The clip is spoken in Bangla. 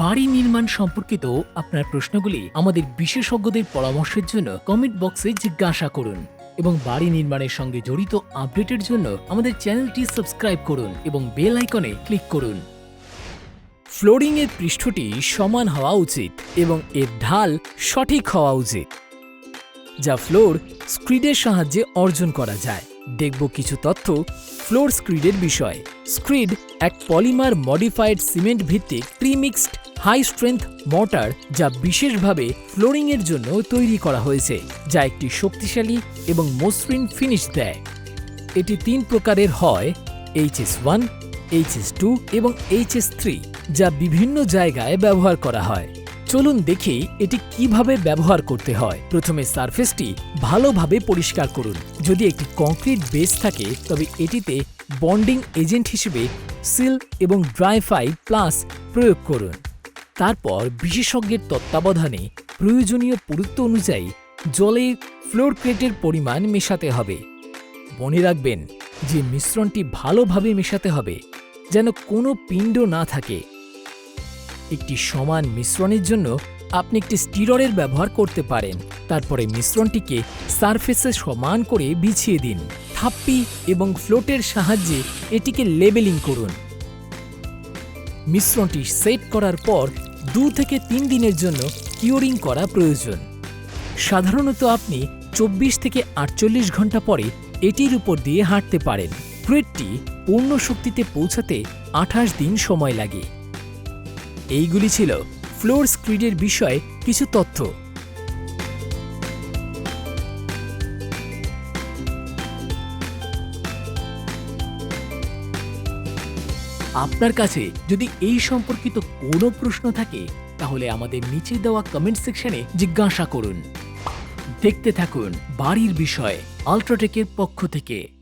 বাড়ি নির্মাণ সম্পর্কিত আপনার প্রশ্নগুলি আমাদের বিশেষজ্ঞদের পরামর্শের জন্য কমেন্ট বক্সে জিজ্ঞাসা করুন এবং বাড়ি নির্মাণের সঙ্গে জড়িত আপডেটের জন্য আমাদের চ্যানেলটি সাবস্ক্রাইব করুন এবং বেল আইকনে ক্লিক করুন। ফ্লোরিং এর পৃষ্ঠটি সমান হওয়া উচিত এবং এর ঢাল সঠিক হওয়া উচিত, যা ফ্লোর স্ক্রিডের সাহায্যে অর্জন করা যায়। দেখব কিছু তথ্য ফ্লোর স্ক্রিডের বিষয়ে। স্ক্রিড এক পলিমার মডিফাইড সিমেন্ট ভিত্তিক প্রিমিক্সড হাই স্ট্রেংথ মর্টার, যা বিশেষভাবে ফ্লোরিং এর জন্য তৈরি করা হয়েছে, যা একটি শক্তিশালী এবং মসৃণ ফিনিশ দেয়। এটি 3 প্রকারের হয়: HS1, HS2 এবং HS3, যা বিভিন্ন জায়গায় ব্যবহার করা হয়। চলুন দেখি এটি কিভাবে ব্যবহার করতে হয়। প্রথমে সারফেসটি ভালোভাবে পরিষ্কার করুন। যদি একটি কংক্রিট বেস থাকে তবে এটিতে বন্ডিং এজেন্ট হিসেবে সিল এবং ড্রাই 5+ প্রয়োগ করুন। তারপর বিশেষজ্ঞের তত্ত্বাবধানে প্রয়োজনীয় পুরুত্ব অনুযায়ী জলে ফ্লোর ক্রেটের পরিমাণ মেশাতে হবে। মনে রাখবেন যে মিশ্রণটি ভালোভাবে মেশাতে হবে যেন কোনো পিণ্ড না থাকে। একটি সমান মিশ্রণের জন্য আপনি একটি স্টিররের ব্যবহার করতে পারেন। তারপরে মিশ্রণটিকে সারফেসে সমান করে বিছিয়ে দিন। থাপ্পি এবং ফ্লোটের সাহায্যে এটিকে লেবেলিং করুন। মিশ্রণটি সেট করার পর 2 থেকে 3 দিনের জন্য কিউরিং করা প্রয়োজন। সাধারণত আপনি 24 থেকে 48 ঘন্টা পরে এটির উপর দিয়ে হাঁটতে পারেন। ক্রেটটি পূর্ণ শক্তিতে পৌঁছাতে 28 দিন সময় লাগে। এইগুলি ছিল ফ্লোর স্ক্রিডের বিষয়ে কিছু তথ্য। আপনার কাছে যদি এই সম্পর্কিত কোনো প্রশ্ন থাকে তাহলে আমাদের নিচে দেওয়া কমেন্ট সেকশনে জিজ্ঞাসা করুন। দেখতে থাকুন বাড়ির বিষয়ে আল্ট্রাটেকের পক্ষ থেকে।